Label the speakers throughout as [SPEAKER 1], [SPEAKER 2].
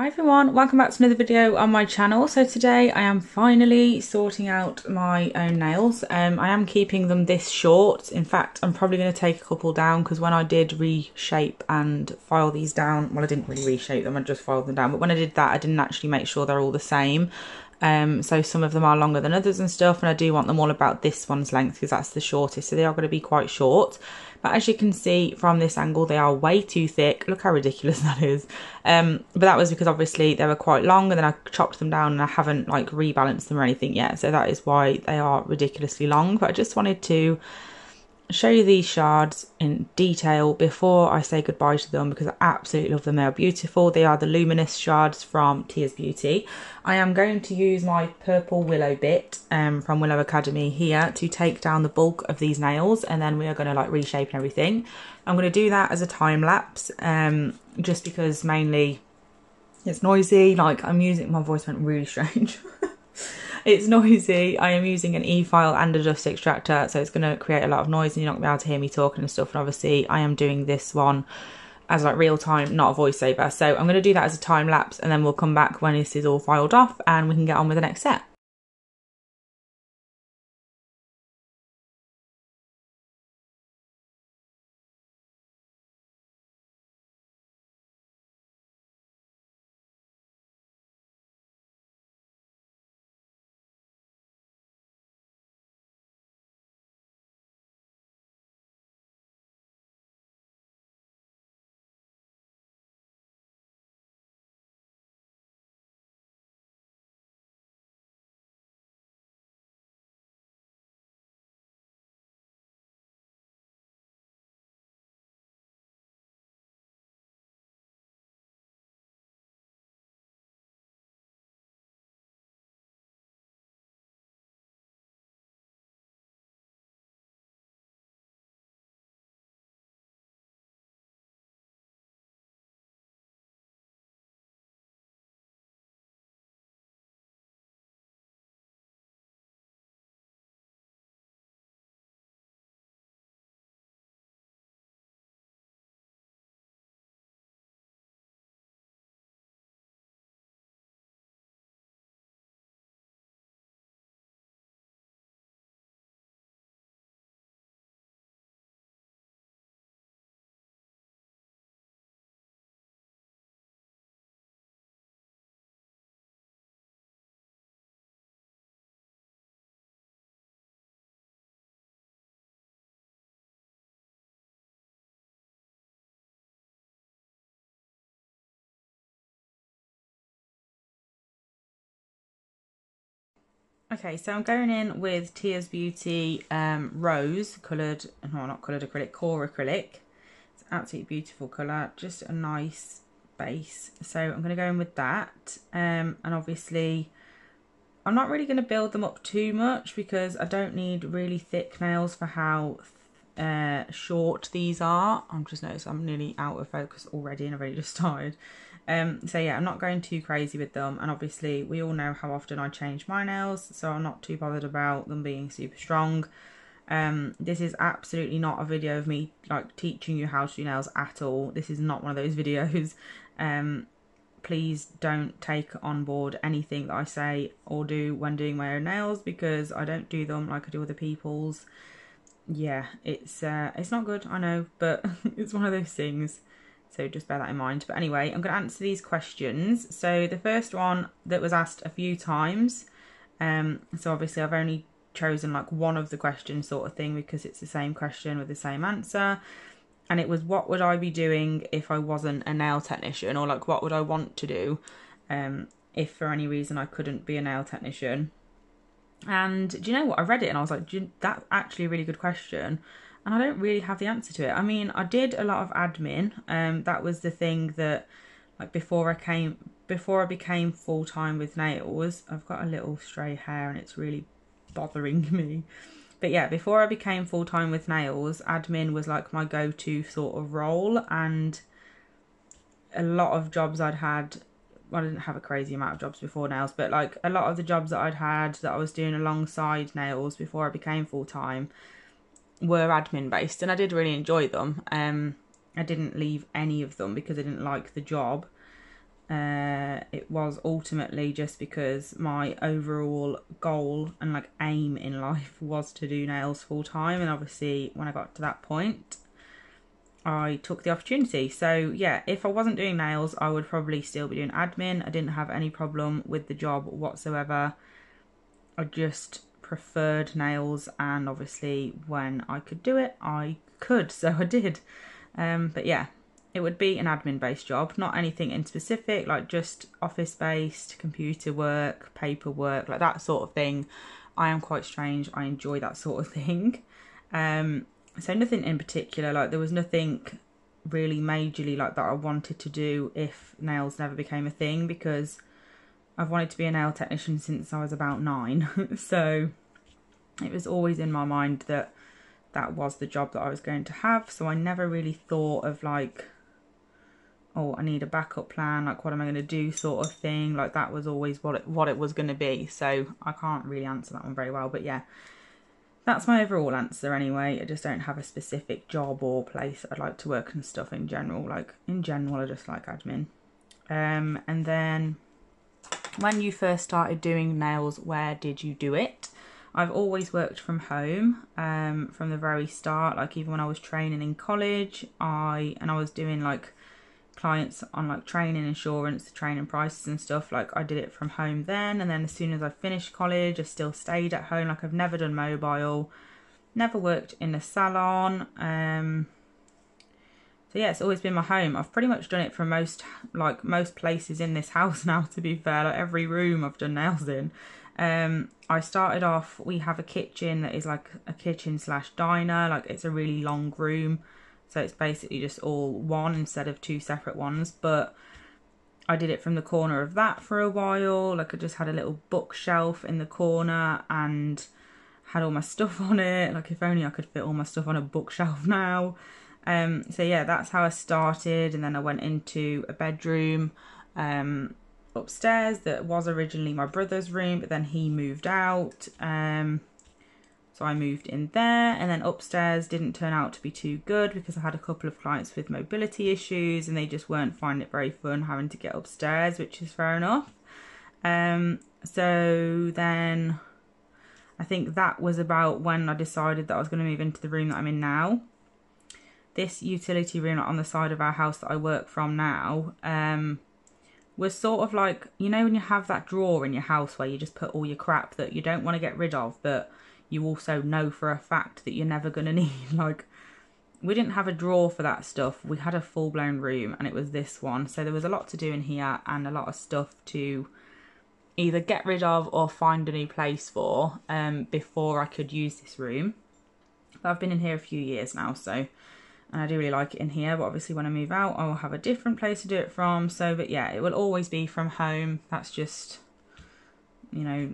[SPEAKER 1] Hi everyone, welcome back to another video on my channel. So today I am finally sorting out my own nails. I am keeping them this short. In fact, I'm probably going to take a couple down because when I did reshape and file these down, well, I didn't really reshape them, I just filed them down. But when I did that, I didn't actually make sure they're all the same. So some of them are longer than others and stuff, and I do want them all about this one's length because that's the shortest, so they are going to be quite short. But as you can see from this angle, they are way too thick. Look how ridiculous that is. But that was because obviously they were quite long, and then I chopped them down and I haven't like rebalanced them or anything yet, so that is why they are ridiculously long. But I just wanted to show you these shards in detail before I say goodbye to them because I absolutely love them. They are beautiful. They are the luminous shards from Tears Beauty. I am going to use my purple willow bit from Willow Academy here to take down the bulk of these nails, and then we are going to like reshape and everything. I'm going to do that as a time lapse just because mainly it's noisy. Like I'm using, my voice went really strange. It's noisy. I am using an e-file and a dust extractor, so it's going to create a lot of noise and you're not going to be able to hear me talking and stuff. And obviously I am doing this one as like real time, not a voiceover. So I'm going to do that as a time lapse, and then we'll come back when this is all filed off and we can get on with the next step. Okay, so I'm going in with Tears Beauty Rose coloured, no, not coloured acrylic, core acrylic. It's an absolutely beautiful colour, just a nice base. So I'm going to go in with that, and obviously I'm not really going to build them up too much because I don't need really thick nails for how short these are. I'm just noticed I'm nearly out of focus already and I've already just started. So yeah, I'm not going too crazy with them, and obviously we all know how often I change my nails, so I'm not too bothered about them being super strong. This is absolutely not a video of me like teaching you how to do nails at all. This is not one of those videos. Please don't take on board anything that I say or do when doing my own nails, because I don't do them like I do other people's. Yeah, it's not good, I know, but it's one of those things. So just bear that in mind. But anyway, I'm going to answer these questions. So the first one that was asked a few times. So obviously I've only chosen like one of the questions sort of thing because it's the same question with the same answer. And it was, what would I be doing if I wasn't a nail technician? Or like, what would I want to do if for any reason I couldn't be a nail technician? And do you know what? I read it and I was like, that's actually a really good question. And I don't really have the answer to it. I mean, I did a lot of admin. That was the thing that, like, before I became full-time with nails. I've got a little stray hair and it's really bothering me. But yeah, before I became full-time with nails, admin was like my go-to sort of role. And a lot of jobs I'd had, well, I didn't have a crazy amount of jobs before nails, but like a lot of the jobs that I'd had that I was doing alongside nails before I became full-time were admin based, and I did really enjoy them. I didn't leave any of them because I didn't like the job. it was ultimately just because my overall goal and like aim in life was to do nails full time, and obviously when I got to that point I took the opportunity. So yeah, if I wasn't doing nails I would probably still be doing admin. I didn't have any problem with the job whatsoever. I just preferred nails, and obviously when I could do it I could, so I did. But yeah, it would be an admin based job, not anything in specific, like just office based, computer work, paperwork, like that sort of thing. I am quite strange, I enjoy that sort of thing. So nothing in particular, like there was nothing really majorly like that I wanted to do if nails never became a thing, because I've wanted to be a nail technician since I was about 9. So it was always in my mind that that was the job that I was going to have. So I never really thought of like, oh, I need a backup plan, like what am I going to do sort of thing. Like that was always what it was going to be. So I can't really answer that one very well. But yeah, that's my overall answer anyway. I just don't have a specific job or place I'd like to work and stuff in general. Like in general, I just like admin. And then when you first started doing nails, where did you do it? I've always worked from home from the very start. Like even when I was training in college, I was doing like clients on like training, insurance, training prices and stuff. Like I did it from home then, and then as soon as I finished college I still stayed at home. Like I've never done mobile, never worked in a salon. So yeah, it's always been my home. I've pretty much done it for most places in this house now, to be fair. Like every room I've done nails in. I started off, we have a kitchen that is like a kitchen / diner. Like it's a really long room, so it's basically just all one instead of 2 separate ones. But I did it from the corner of that for a while. Like I just had a little bookshelf in the corner and had all my stuff on it. Like if only I could fit all my stuff on a bookshelf now. So yeah, that's how I started. And then I went into a bedroom upstairs that was originally my brother's room, but then he moved out. So I moved in there, and then upstairs didn't turn out to be too good because I had a couple of clients with mobility issues and they just weren't finding it very fun having to get upstairs, which is fair enough. So then I think that was about when I decided that I was going to move into the room that I'm in now. This utility room on the side of our house that I work from now was sort of like, you know when you have that drawer in your house where you just put all your crap that you don't want to get rid of, but you also know for a fact that you're never going to need. Like, we didn't have a drawer for that stuff. We had a full-blown room, and it was this one. So there was a lot to do in here and a lot of stuff to either get rid of or find a new place for before I could use this room. But I've been in here a few years now, so, and I do really like it in here. But obviously when I move out, I will have a different place to do it from. So, but yeah, it will always be from home. That's just, you know,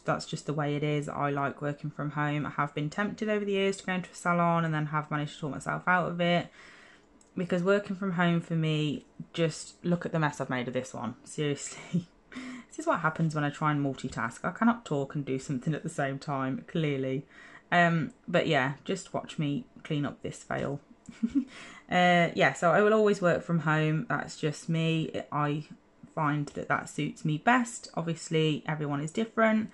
[SPEAKER 1] that's just the way it is. I like working from home. I have been tempted over the years to go into a salon and then have managed to talk myself out of it, because working from home for me, just look at the mess I've made of this one. Seriously. This is what happens when I try and multitask. I cannot talk and do something at the same time, clearly. But yeah, just watch me clean up this fail. Yeah, so I will always work from home. That's just me. I find that suits me best. Obviously everyone is different.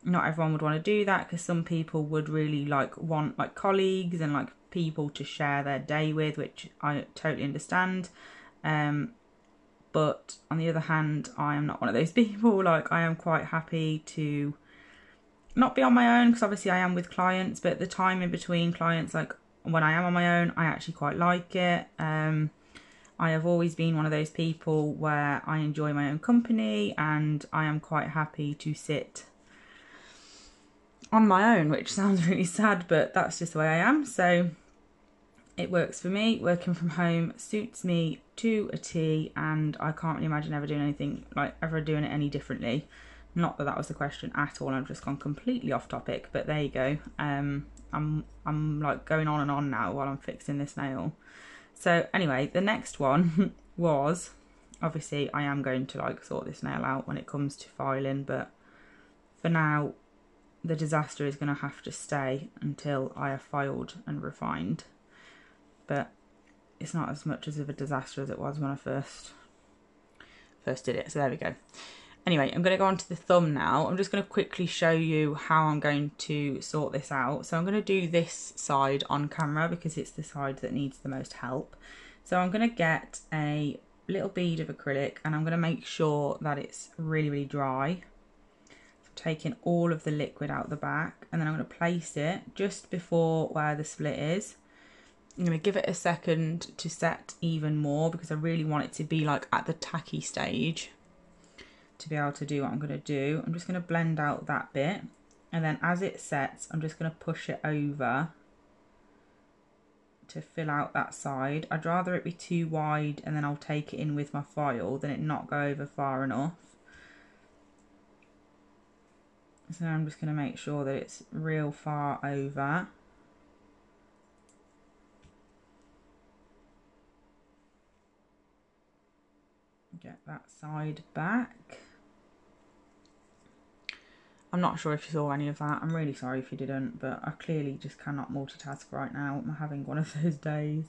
[SPEAKER 1] Not everyone would want to do that, because some people would really want colleagues and people to share their day with, which I totally understand. But on the other hand, I am not one of those people. I am quite happy to not be on my own, because obviously I am with clients, but the time in between clients, when I am on my own, I actually quite like it. I have always been one of those people where I enjoy my own company, and I am quite happy to sit on my own, which sounds really sad, but that's just the way I am. So it works for me. Working from home suits me to a T, and I can't really imagine ever doing anything ever doing it any differently. Not that that was the question at all. I've just gone completely off topic, but there you go. I'm going on and on now while I'm fixing this nail. So anyway, the next one was, obviously I am going to sort this nail out when it comes to filing, but for now the disaster is going to have to stay until I have filed and refined. But it's not as much of a disaster as it was when I first first did it. So there we go. Anyway, I'm going to go on to the thumb now. I'm just going to quickly show you how I'm going to sort this out. So I'm going to do this side on camera because it's the side that needs the most help. So I'm going to get a little bead of acrylic and I'm going to make sure that it's really, really dry. So taking all of the liquid out the back, and then I'm going to place it just before where the split is. I'm going to give it a second to set even more because I really want it to be like at the tacky stage to be able to do what I'm going to do. I'm just going to blend out that bit, and then as it sets I'm just going to push it over to fill out that side. I'd rather it be too wide and then I'll take it in with my file than it not go over far enough. So I'm just going to make sure that it's real far over. Get that side back. I'm not sure if you saw any of that. I'm really sorry if you didn't, but I clearly just cannot multitask right now. I'm having one of those days.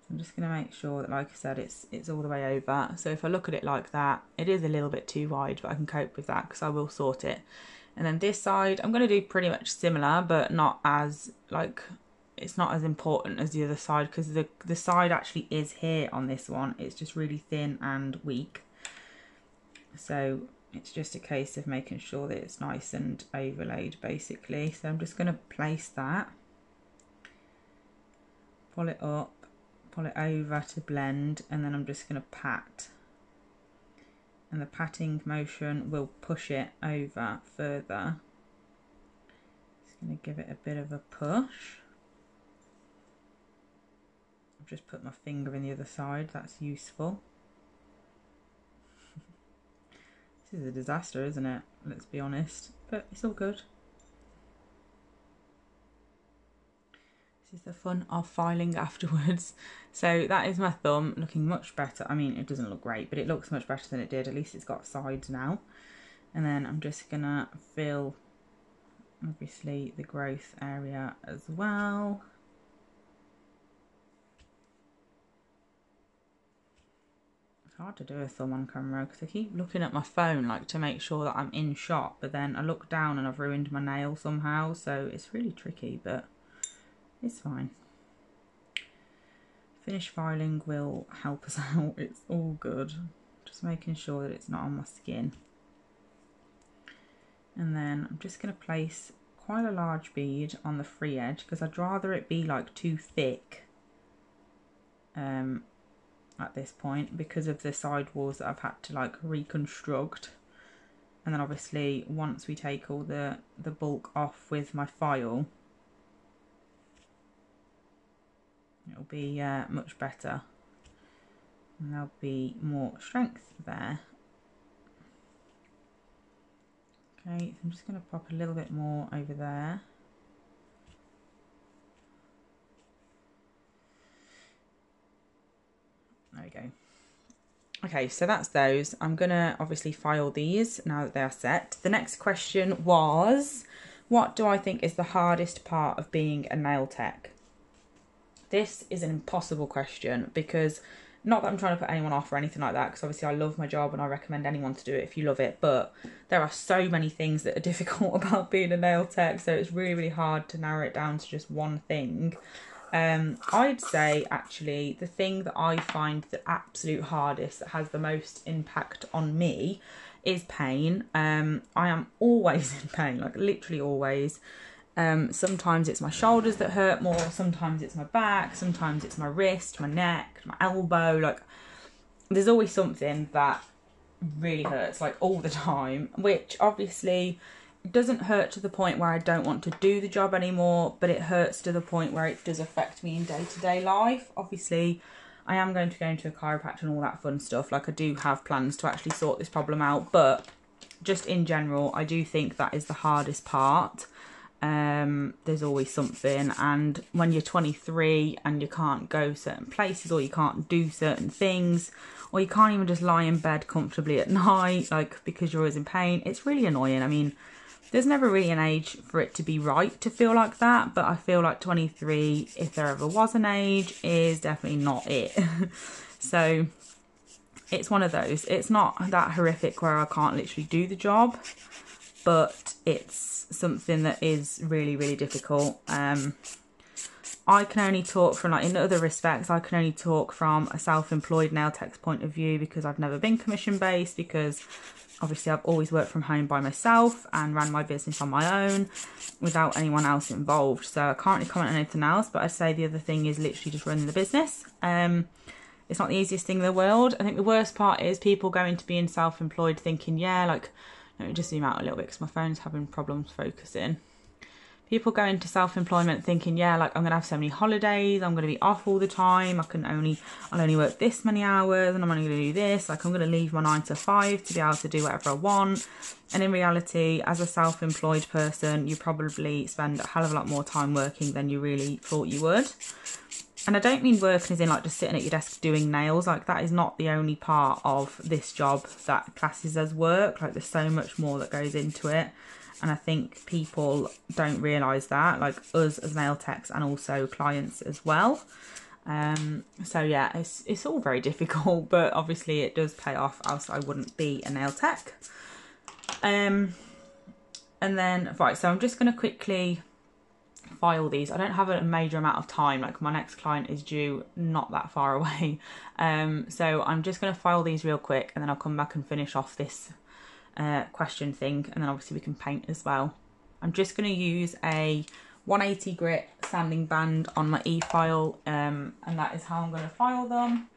[SPEAKER 1] So I'm just going to make sure that, like I said, it's all the way over. So if I look at it like that, it is a little bit too wide, but I can cope with that because I will sort it. And then this side, I'm going to do pretty much similar, but not as, like, it's not as important as the other side because the side actually is here on this one. It's just really thin and weak. So it's just a case of making sure that it's nice and overlaid basically. So I'm just going to place that, pull it up, pull it over to blend, and then I'm just going to pat. And the patting motion will push it over further. Just going to give it a bit of a push. I've just put my finger in the other side, that's useful. This is a disaster, isn't it? Let's be honest, but it's all good. This is the fun of filing afterwards. So that is my thumb, looking much better. I mean, it doesn't look great, but it looks much better than it did. At least it's got sides now. And then I'm just gonna fill, obviously, the growth area as well. Hard to do a thumb on camera because I keep looking at my phone like to make sure that I'm in shot, but then I look down and I've ruined my nail somehow, so it's really tricky, but it's fine. Finish filing will help us out. It's all good. Just making sure that it's not on my skin. And then I'm just going to place quite a large bead on the free edge because I'd rather it be like too thick at this point because of the side walls that I've had to like reconstruct. And then obviously once we take all the bulk off with my file, it'll be much better and there'll be more strength there. Okay, so I'm just going to pop a little bit more over there. There we go. Okay, so that's those. I'm going to obviously file these now that they are set. The next question was, what do I think is the hardest part of being a nail tech? This is an impossible question because, not that I'm trying to put anyone off or anything like that, because obviously I love my job and I recommend anyone to do it if you love it, but there are so many things that are difficult about being a nail tech, so it's really, really hard to narrow it down to just one thing. I'd say actually the thing that I find the absolute hardest, that has the most impact on me, is pain. I am always in pain, like literally always. Sometimes it's my shoulders that hurt more, sometimes it's my back, sometimes it's my wrist, my neck, my elbow. Like there's always something that really hurts, like all the time, which obviously it doesn't hurt to the point where I don't want to do the job anymore, but it hurts to the point where it does affect me in day-to-day life. Obviously, I am going to go into a chiropractor and all that fun stuff. Like I do have plans to actually sort this problem out, but just in general, I do think that is the hardest part. There's always something, and when you're 23 and you can't go certain places or you can't do certain things, or you can't even just lie in bed comfortably at night, like because you're always in pain, it's really annoying. I mean, there's never really an age for it to be right to feel like that, but I feel like 23, if there ever was an age, is definitely not it. So it's one of those. It's not that horrific where I can't literally do the job, but it's something that is really, really difficult. I can only talk from, like, in other respects, I can only talk from a self-employed nail tech's point of view, because I've never been commission based, because obviously I've always worked from home by myself and ran my business on my own without anyone else involved. So I can't really comment on anything else, but I'd say the other thing is literally just running the business. It's not the easiest thing in the world. I think the worst part is people going to being self-employed thinking, yeah, like, let me just zoom out a little bit because my phone's having problems focusing. People go into self-employment thinking, yeah, like, I'm going to have so many holidays, I'm going to be off all the time, I'll only work this many hours, and I'm only going to do this, like, I'm going to leave my 9 to 5 to be able to do whatever I want. And in reality, as a self-employed person, you probably spend a hell of a lot more time working than you really thought you would. And I don't mean working as in, like, just sitting at your desk doing nails. Like, that is not the only part of this job that classes as work. Like, there's so much more that goes into it. And I think people don't realise that, like us as nail techs and also clients as well. So yeah, it's all very difficult, but obviously it does pay off, else I wouldn't be a nail tech. And then, right, so I'm just going to quickly file these. I don't have a major amount of time, like my next client is due not that far away. So I'm just going to file these real quick, and then I'll come back and finish off this question thing, and then obviously we can paint as well. I'm just going to use a 180 grit sanding band on my e-file, and that is how I'm going to file them.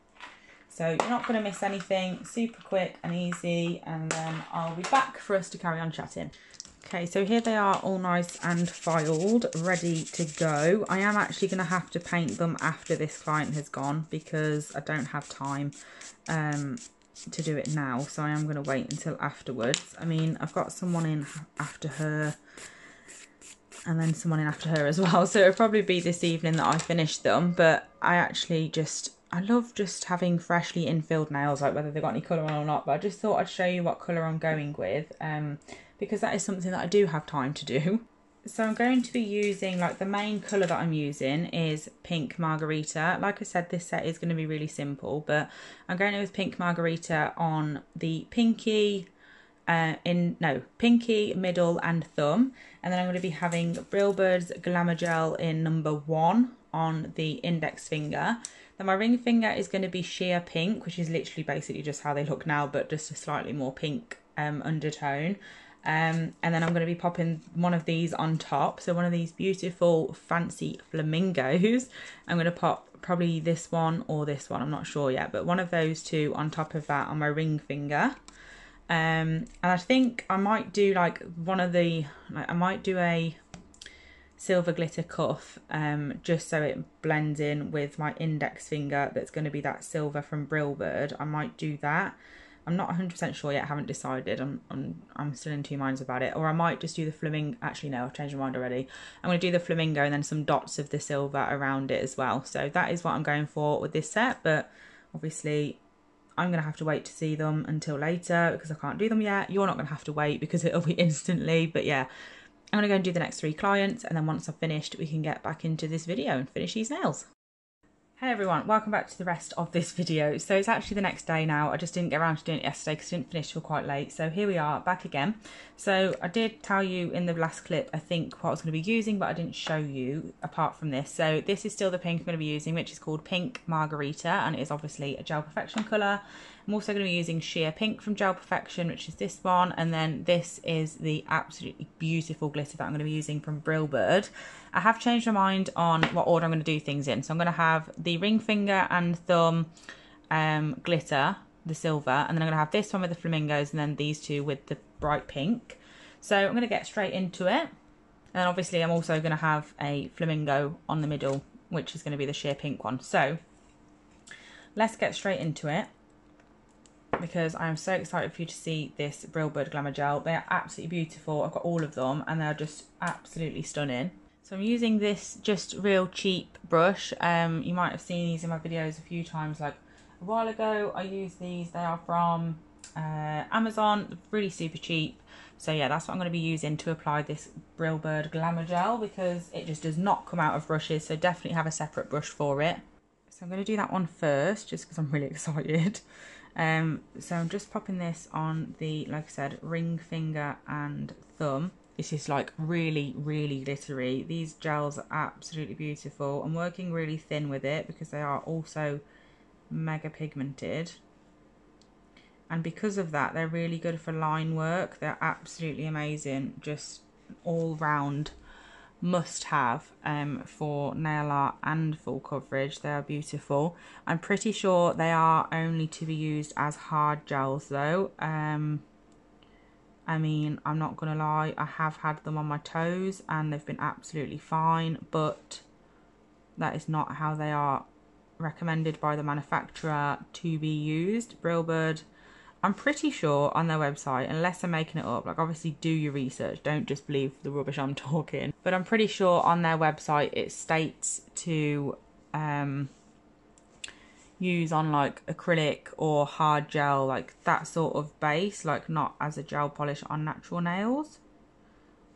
[SPEAKER 1] So you're not going to miss anything, super quick and easy, and then I'll be back for us to carry on chatting. Okay, so here they are, all nice and filed, ready to go. I am actually going to have to paint them after this client has gone, because I don't have time to do it now, so I am going to wait until afterwards. I mean, I've got someone in after her and then someone in after her as well, so it'll probably be this evening that I finish them. But I love just having freshly infilled nails, like whether they've got any colour on or not. But I just thought I'd show you what colour I'm going with, because that is something that I do have time to do. So I'm going to be using, like, the main colour that I'm using is Pink Margarita. Like I said, this set is going to be really simple, but I'm going with Pink Margarita on the pinky, pinky, middle and thumb. And then I'm going to be having Brilbird's Glamour Gel in number 1 on the index finger. Then my ring finger is going to be Sheer Pink, which is literally basically just how they look now, but just a slightly more pink undertone. And then I'm going to be popping one of these on top. So one of these beautiful fancy flamingos. I'm going to pop probably this one or this one, I'm not sure yet, but one of those two on top of that on my ring finger. And I think I might do like one of the, I might do a silver glitter cuff, just so it blends in with my index finger. That's going to be that silver from Brilbird. I might do that. I'm not 100% sure yet, I haven't decided. I'm still in two minds about it. Or I might just do the flamingo. Actually, no, I've changed my mind already. I'm going to do the flamingo and then some dots of the silver around it as well. So that is what I'm going for with this set. But obviously, I'm going to have to wait to see them until later because I can't do them yet. You're not going to have to wait because it'll be instantly. But yeah, I'm going to go and do the next 3 clients. And then once I've finished, we can get back into this video and finish these nails. Hey everyone, welcome back to the rest of this video. So it's actually the next day now. I just didn't get around to doing it yesterday because I didn't finish till quite late. So here we are, back again. So I did tell you in the last clip, I think, what I was going to be using, but I didn't show you apart from this. So this is still the pink I'm going to be using, which is called Pink Margarita, and it is obviously a Gel Perfection colour. I'm also going to be using Sheer Pink from Gel Perfection, which is this one, and then this is the absolutely beautiful glitter that I'm going to be using from Brilbird. I have changed my mind on what order I'm going to do things in. So I'm going to have the ring finger and thumb glitter, the silver, and then I'm going to have this one with the flamingos, and then these two with the bright pink. So I'm going to get straight into it. And obviously I'm also going to have a flamingo on the middle, which is going to be the Sheer Pink one. So let's get straight into it, because I am so excited for you to see this Brilbird Glamour Gel. They are absolutely beautiful. I've got all of them and they're just absolutely stunning. So I'm using this just real cheap brush. You might have seen these in my videos a few times, like a while ago. I used these. They are from Amazon, really super cheap. So yeah, that's what I'm going to be using to apply this Brilbird Glamour Gel, because it just does not come out of brushes. So definitely have a separate brush for it. So I'm going to do that one first, just because I'm really excited. So I'm just popping this on the, like I said, ring finger and thumb. This is like really, really glittery. These gels are absolutely beautiful. I'm working really thin with it because they are also mega pigmented. And because of that, they're really good for line work. They're absolutely amazing. Just all round must have for nail art and full coverage. They are beautiful. I'm pretty sure they are only to be used as hard gels though. I mean, I'm not gonna lie, I have had them on my toes and they've been absolutely fine, but that is not how they are recommended by the manufacturer to be used. Brilbird, I'm pretty sure on their website, unless I'm making it up, like obviously do your research, don't just believe the rubbish I'm talking, but I'm pretty sure on their website it states to use on like acrylic or hard gel, like that sort of base, like not as a gel polish on natural nails.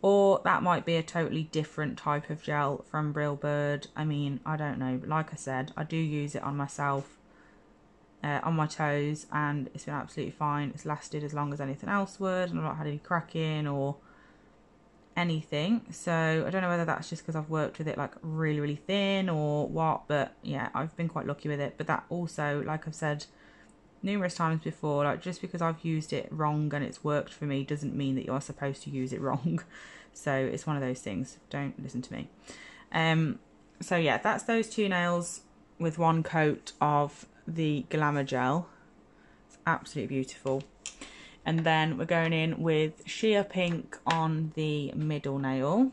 [SPEAKER 1] Or that might be a totally different type of gel from Brilbird. I mean, I don't know, but like I said, I do use it on myself, on my toes, and it's been absolutely fine. It's lasted as long as anything else would, and I've not had any cracking or anything. So I don't know whether that's just because I've worked with it like really, really thin or what, but yeah, I've been quite lucky with it. But that also, like I've said numerous times before, like just because I've used it wrong and it's worked for me doesn't mean that you're supposed to use it wrong. So it's one of those things. Don't listen to me. So yeah, that's those two nails with one coat of the Glamour gel. It's absolutely beautiful. And then we're going in with sheer pink on the middle nail.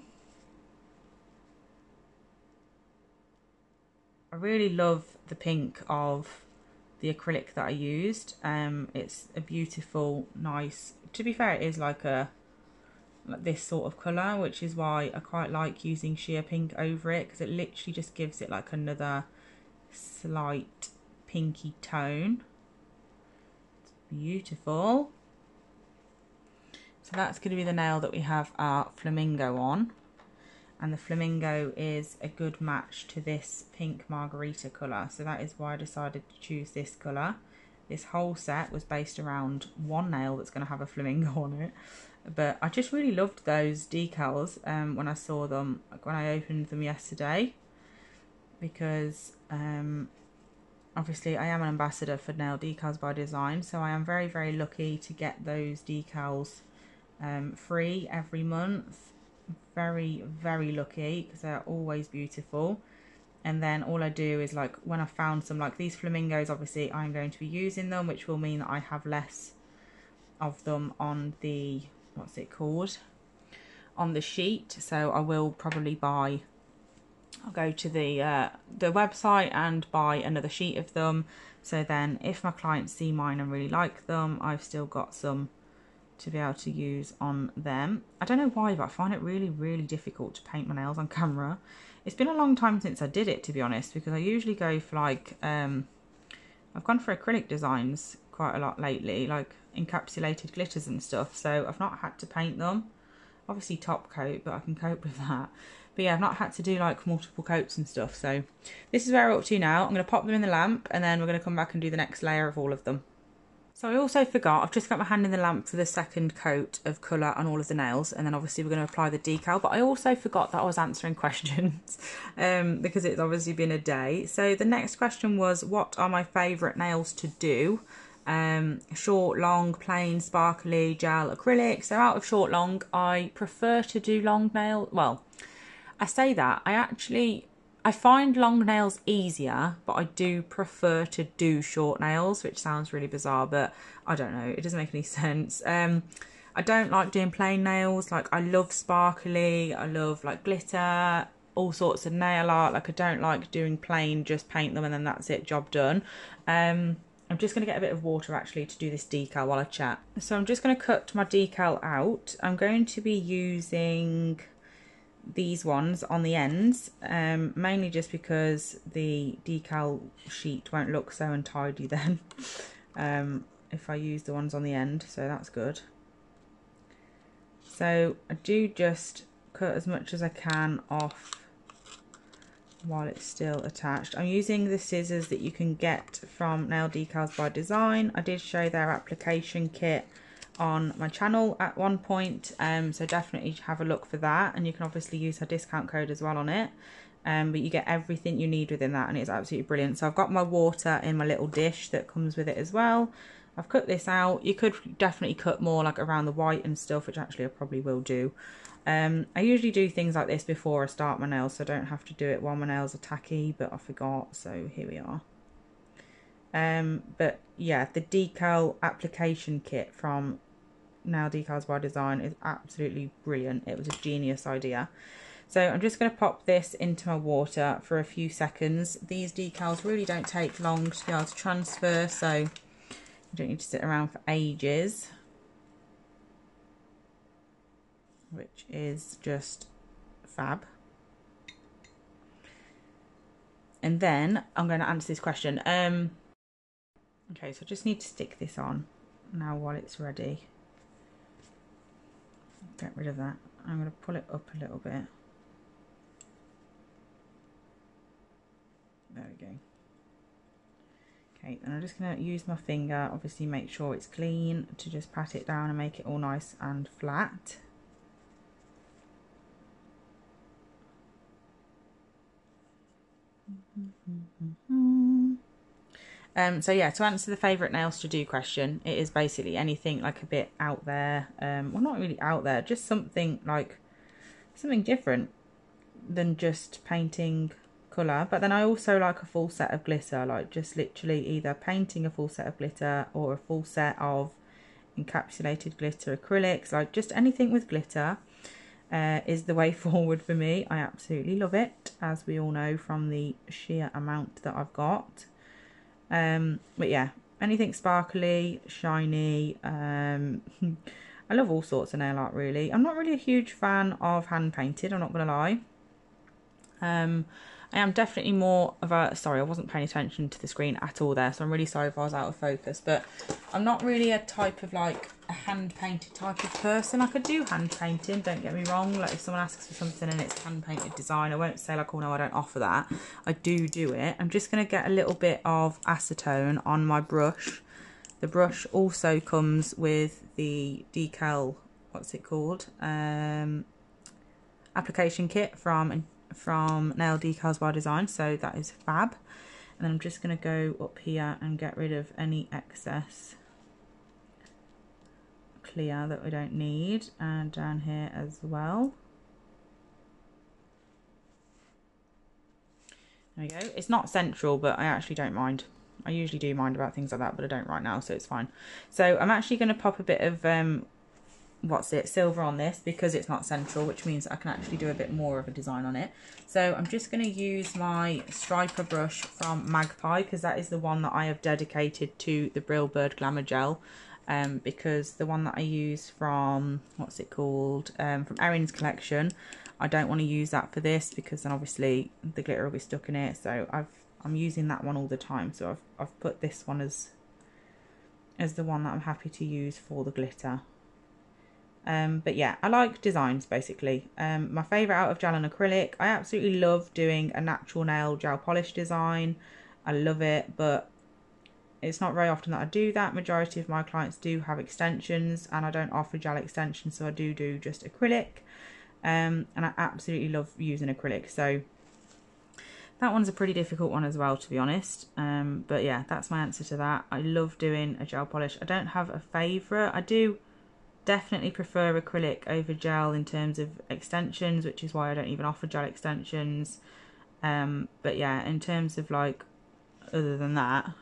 [SPEAKER 1] I really love the pink of the acrylic that I used. It's a beautiful, nice, to be fair, it is like this sort of colour, which is why I quite like using sheer pink over it, because it literally just gives it like another slight pinky tone. It's beautiful. So that's going to be the nail that we have our flamingo on. And the flamingo is a good match to this pink margarita colour. So that is why I decided to choose this colour. This whole set was based around one nail that's going to have a flamingo on it. But I just really loved those decals when I saw them, like when I opened them yesterday. Because obviously I am an ambassador for Nail Decals by Design. So I am very, very lucky to get those decals free every month. Very, very lucky, because they're always beautiful. And then all I do is, like, when I found some, like these flamingos, obviously I'm going to be using them, which will mean that I have less of them on the, what's it called, on the sheet. So I will probably buy, I'll go to the website and buy another sheet of them, so then if my clients see mine and really like them, I've still got some to be able to use on them. I don't know why, but I find it really, really difficult to paint my nails on camera. It's been a long time since I did it, to be honest, because I usually go for like, I've gone for acrylic designs quite a lot lately, like encapsulated glitters and stuff, so I've not had to paint them. Obviously top coat, but I can cope with that. But yeah, I've not had to do like multiple coats and stuff, so this is where we're up to now. I'm going to pop them in the lamp, and then we're going to come back and do the next layer of all of them. So I also forgot, I've just got my hand in the lamp for the second coat of colour on all of the nails, and then obviously we're going to apply the decal, but I also forgot that I was answering questions because it's obviously been a day. So the next question was, what are my favourite nails to do? Short, long, plain, sparkly, gel, acrylic. So out of short, long, I prefer to do long nail. Well, I say that, I find long nails easier, but I do prefer to do short nails, which sounds really bizarre, but I don't know, it doesn't make any sense. I don't like doing plain nails. Like, I love sparkly, I love like glitter, all sorts of nail art. Like, I don't like doing plain, just paint them and then that's it, job done. I'm just going to get a bit of water actually to do this decal while I chat. So I'm just going to cut my decal out. I'm going to be using these ones on the ends, mainly just because the decal sheet won't look so untidy then if I use the ones on the end, so that's good. So I do just cut as much as I can off while it's still attached. I'm using the scissors that you can get from Nail Decals by Design. I did show their application kit on my channel at one point, so definitely have a look for that, and you can obviously use her discount code as well on it, but you get everything you need within that, and it's absolutely brilliant. So I've got my water in my little dish that comes with it as well. I've cut this out. You could definitely cut more like around the white and stuff, which actually I probably will do. I usually do things like this before I start my nails, so I don't have to do it while my nails are tacky, but I forgot, so here we are. But yeah, the decal application kit from Nail Decals by Design is absolutely brilliant. It was a genius idea. So I'm just going to pop this into my water for a few seconds. These decals really don't take long to be able to transfer, so you don't need to sit around for ages, which is just fab. And then I'm going to answer this question. Okay, so I just need to stick this on now while it's ready. Get rid of that. I'm going to pull it up a little bit. There we go. Okay, and I'm just going to use my finger, obviously make sure it's clean, to just pat it down and make it all nice and flat. So yeah, to answer the favourite nails to do question, it is basically anything like a bit out there, well, not really out there, just something like something different than just painting colour. But then I also like a full set of glitter, like just literally either painting a full set of glitter or a full set of encapsulated glitter acrylics, like just anything with glitter is the way forward for me. I absolutely love it, as we all know from the sheer amount that I've got. But yeah, anything sparkly, shiny. I love all sorts of nail art really. I'm not really a huge fan of hand painted, I'm not gonna lie. I am definitely more of a, sorry, I wasn't paying attention to the screen at all there, so I'm really sorry if I was out of focus, but I'm not really a type of like a hand painted type of person. I could do hand painting, don't get me wrong, like if someone asks for something and it's hand painted design, I won't say like, oh no, I don't offer that. I do it. I'm just going to get a little bit of acetone on my brush. The brush also comes with the decal, what's it called, application kit from Nail Decals by Design, so that is fab. And then I'm just going to go up here and get rid of any excess clear that we don't need, and down here as well. There we go. It's not central, but I actually don't mind. I usually do mind about things like that, but I don't right now, so it's fine. So I'm actually going to pop a bit of silver on this because it's not central, which means I can actually do a bit more of a design on it. So I'm just going to use my striper brush from Magpie, because that is the one that I have dedicated to the Brill Bird Glamour Gel, because the one that I use from, what's it called, from Erin's collection, I don't want to use that for this because then obviously the glitter will be stuck in it. So I'm using that one all the time, so I've put this one as the one that I'm happy to use for the glitter. But yeah, I like designs basically. My favourite out of gel and acrylic, I absolutely love doing a natural nail gel polish design. I love it, but it's not very often that I do that. Majority of my clients do have extensions, and I don't offer gel extensions, so I do just acrylic. And I absolutely love using acrylic, so that one's a pretty difficult one as well, to be honest. But yeah, that's my answer to that. I love doing a gel polish. I don't have a favourite. I do definitely prefer acrylic over gel in terms of extensions, which is why I don't even offer gel extensions. But yeah, in terms of like, other than that,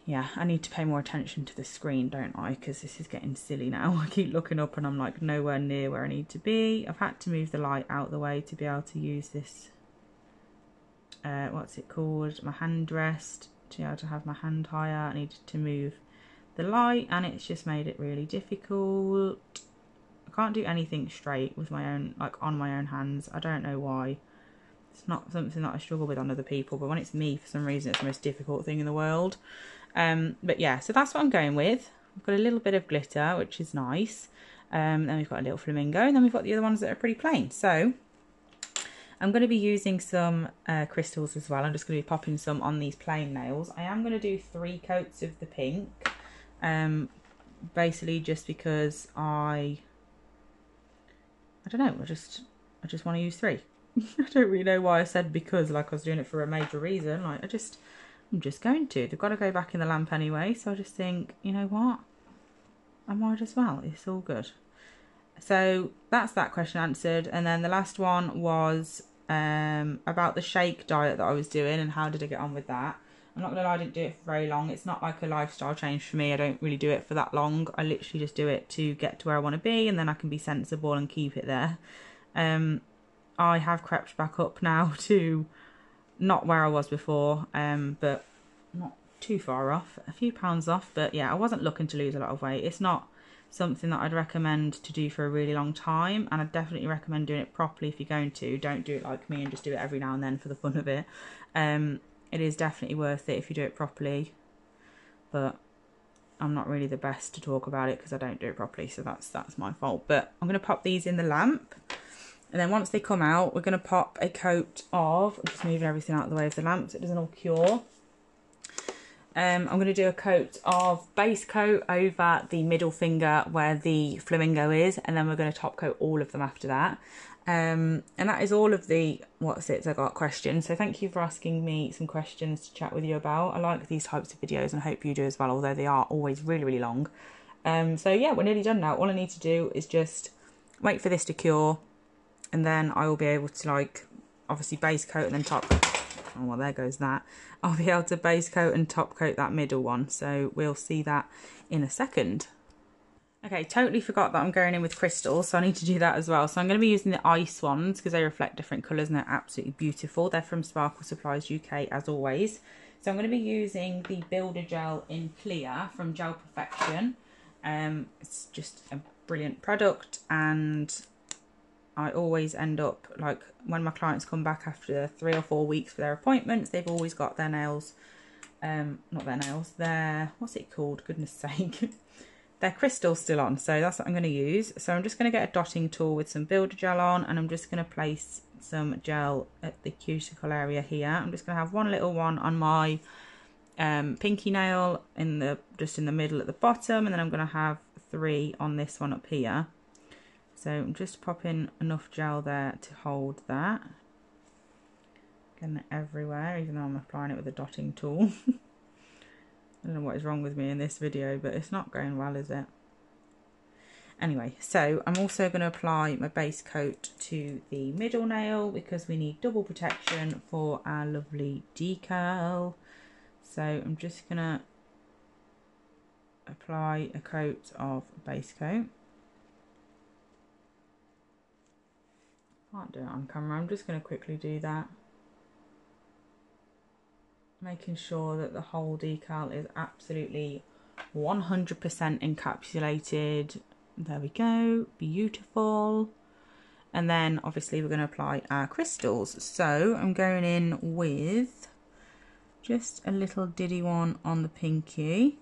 [SPEAKER 1] yeah, I need to pay more attention to the screen, don't I? Because this is getting silly now. I keep looking up and I'm like nowhere near where I need to be. I've had to move the light out of the way to be able to use this, what's it called, my hand rest, to be able to have my hand higher. I needed to move the light, and it's just made it really difficult. I can't do anything straight with my own, like on my own hands. I don't know why. It's not something that I struggle with on other people, but when it's me, for some reason, it's the most difficult thing in the world. But yeah, so that's what I'm going with. I've got a little bit of glitter, which is nice. Then we've got a little flamingo, and then we've got the other ones that are pretty plain. So I'm going to be using some crystals as well. I'm just going to be popping some on these plain nails. I am going to do 3 coats of the pink, basically just because I don't know, I just want to use 3. I don't really know why I said because, like I was doing it for a major reason. Like I'm just going to. They've got to go back in the lamp anyway, so I just think, you know what, I might as well. It's all good. So that's that question answered. And then the last one was about the shake diet that I was doing and how did I get on with that. I'm not gonna lie, I didn't do it for very long. It's not like a lifestyle change for me. I don't really do it for that long. I literally just do it to get to where I want to be, and then I can be sensible and keep it there. I have crept back up now to not where I was before, but not too far off, a few pounds off. But yeah, I wasn't looking to lose a lot of weight. It's not something that I'd recommend to do for a really long time, and I definitely recommend doing it properly if you're going to. Don't do it like me and just do it every now and then for the fun of it. It is definitely worth it if you do it properly, but I'm not really the best to talk about it because I don't do it properly, so that's my fault. But I'm going to pop these in the lamp, and then once they come out, we're going to pop a coat of, I'm just moving everything out of the way of the lamp so it doesn't all cure. I'm going to do a coat of base coat over the middle finger where the flamingo is, and then we're going to top coat all of them after that. And that is all of the what's it I got questions. So thank you for asking me some questions to chat with you about. I like these types of videos and I hope you do as well, although they are always really, really long. So yeah, we're nearly done now. All I need to do is just wait for this to cure, and then I will be able to, like, obviously base coat and then top. Oh well, there goes that. I'll be able to base coat and top coat that middle one, so we'll see that in a second. Okay, totally forgot that I'm going in with crystals, so I need to do that as well. So I'm going to be using the ice ones because they reflect different colours and they're absolutely beautiful. They're from Sparkle Supplies UK as always. So I'm going to be using the Builder Gel in Clear from Gel Perfection. It's just a brilliant product, and I always end up, like, when my clients come back after 3 or 4 weeks for their appointments, they've always got their nails, not their nails, their, what's it called, goodness sake, their crystals still on. So that's what I'm going to use. So I'm just going to get a dotting tool with some Builder Gel on, and I'm just going to place some gel at the cuticle area here. I'm just going to have one little one on my pinky nail, just in the middle at the bottom, and then I'm going to have 3 on this one up here. So I'm just popping enough gel there to hold that. Getting it everywhere, even though I'm applying it with a dotting tool. I don't know what is wrong with me in this video, but it's not going well, is it? Anyway, so I'm also going to apply my base coat to the middle nail because we need double protection for our lovely decal. So I'm just going to apply a coat of base coat. Can't do it on camera, I'm just going to quickly do that. Making sure that the whole decal is absolutely 100% encapsulated. There we go, beautiful. And then obviously we're going to apply our crystals. So I'm going in with just a little diddy one on the pinky.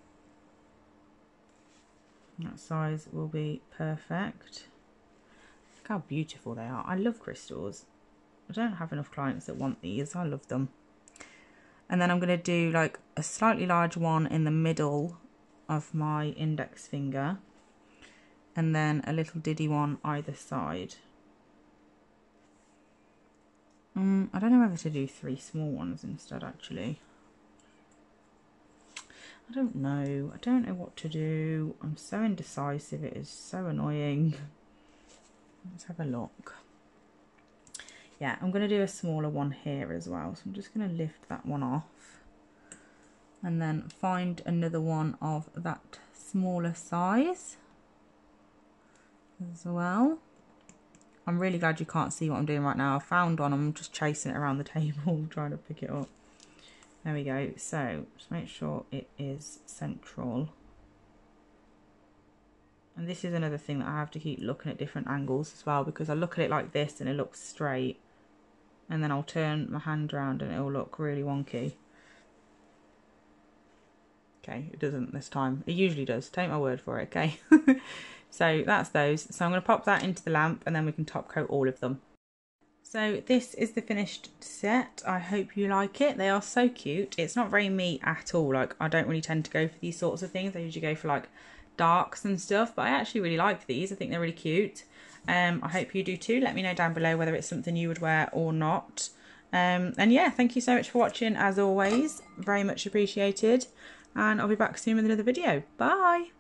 [SPEAKER 1] That size will be perfect. Look how beautiful they are. I love crystals. I don't have enough clients that want these. I love them. And then I'm going to do like a slightly large one in the middle of my index finger, and then a little diddy one either side. I don't know whether to do 3 small ones instead, actually. I don't know what to do. I'm so indecisive, it is so annoying. Let's have a look. Yeah, I'm going to do a smaller one here as well. So I'm just going to lift that one off and then find another one of that smaller size as well. I'm really glad you can't see what I'm doing right now. I found one, I'm just chasing it around the table trying to pick it up. There we go. So just make sure it is central. And this is another thing that I have to keep looking at different angles as well, because I look at it like this and it looks straight, and then I'll turn my hand around and it'll look really wonky. Okay, it doesn't this time. It usually does. Take my word for it, okay? So that's those. So I'm going to pop that into the lamp and then we can top coat all of them. So this is the finished set. I hope you like it. They are so cute. It's not very me at all. Like, I don't really tend to go for these sorts of things. I usually go for like darks and stuff, but I actually really like these. I think they're really cute. I hope you do too. Let me know down below whether it's something you would wear or not. And yeah, thank you so much for watching as always. Very much appreciated. And I'll be back soon with another video. Bye!